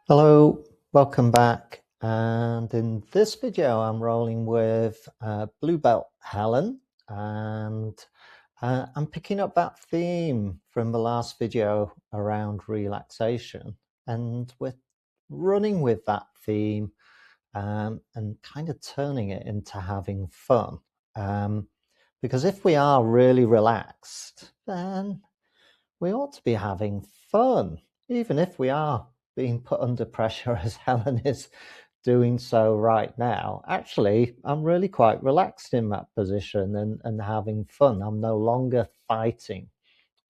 Hello, welcome back. And in this video, I'm rolling with Blue Belt Helen, and I'm picking up that theme from the last video around relaxation, and we're running with that theme and kind of turning it into having fun. Because if we are really relaxed, then we ought to be having fun, even if we are being put under pressure as Helen is doing so right now. Actually, I'm really quite relaxed in that position and having fun. I'm no longer fighting.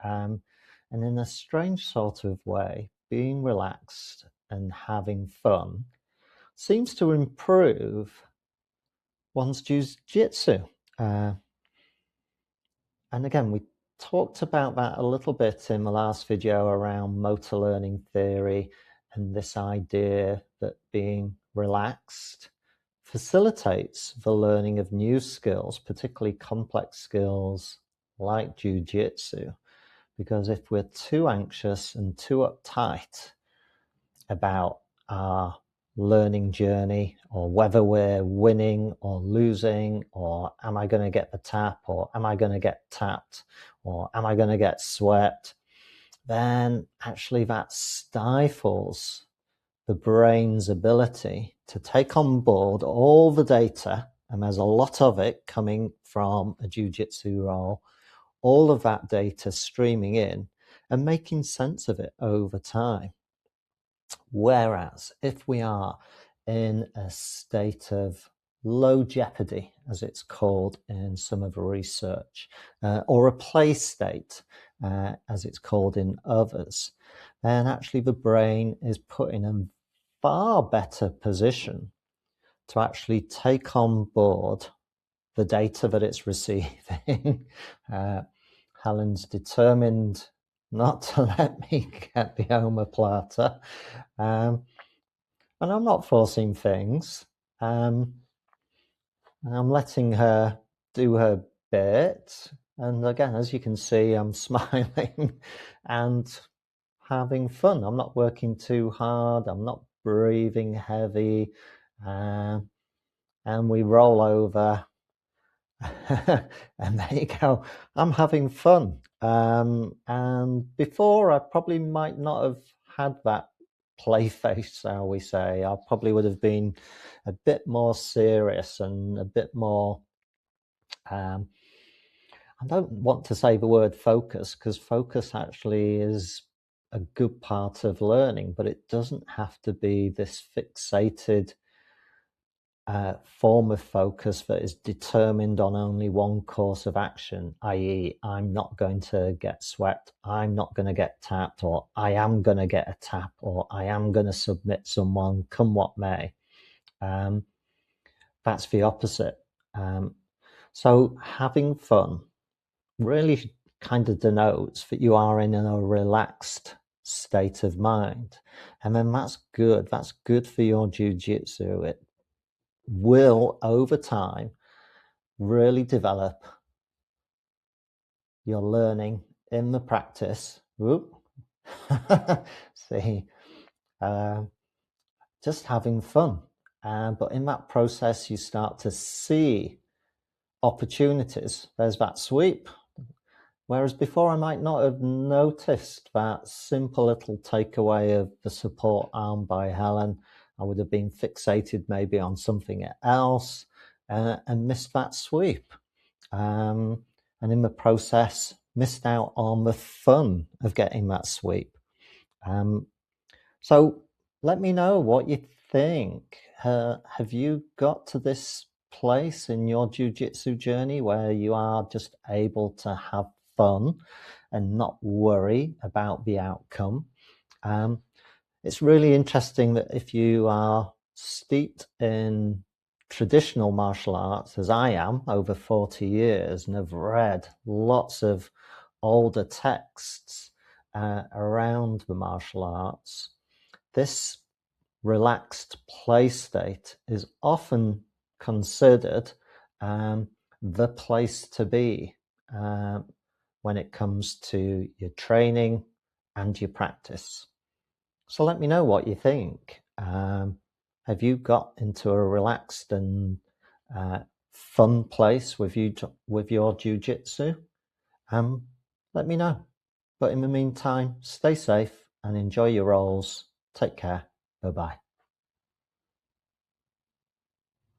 Um, and in a strange sort of way, being relaxed and having fun seems to improve one's jiu-jitsu. Uh, And again, we talked about that a little bit in the last video around motor learning theory and this idea that being relaxed facilitates the learning of new skills, particularly complex skills like jiu-jitsu. Because if we're too anxious and too uptight about our learning journey, or whether we're winning or losing, or am I going to get the tap, or am I going to get tapped, or am I going to get swept, then actually that stifles the brain's ability to take on board all the data, and there's a lot of it coming from a jiu-jitsu role, all of that data streaming in and making sense of it over time. Whereas if we are in a state of low jeopardy, as it's called in some of the research, or a play state, as it's called in others, then actually the brain is put in a far better position to actually take on board the data that it's receiving. Helen's determined not to let me get the omoplata. And I'm not forcing things. And I'm letting her do her bit. And again, as you can see, I'm smiling and having fun. I'm not working too hard. I'm not breathing heavy. And we roll over. And there you go. I'm having fun. And before, I probably might not have had that play face, shall we say. I probably would have been a bit more serious and a bit more. I don't want to say the word focus, because focus actually is a good part of learning, but it doesn't have to be this fixated form of focus that is determined on only one course of action, i.e., I'm not going to get swept, I'm not going to get tapped, or I am going to get a tap, or I am going to submit someone, come what may. That's the opposite. So having fun really kind of denotes that you are in a relaxed state of mind. And then that's good. That's good for your jiu-jitsu. It will, over time, really develop your learning in the practice. Whoop. See, just having fun. But in that process, you start to see opportunities. There's that sweep. Whereas before, I might not have noticed that simple little takeaway of the support arm by Helen. I would have been fixated maybe on something else and missed that sweep. And in the process, missed out on the fun of getting that sweep. So let me know what you think. Have you got to this place in your jiu-jitsu journey where you are just able to have fun and not worry about the outcome? It's really interesting that if you are steeped in traditional martial arts, as I am, over 40 years, and have read lots of older texts around the martial arts, this relaxed play state is often considered the place to be when it comes to your training and your practice. So let me know what you think. Have you got into a relaxed and fun place with your jiu-jitsu? Let me know. But in the meantime, stay safe and enjoy your rolls. Take care. Bye-bye.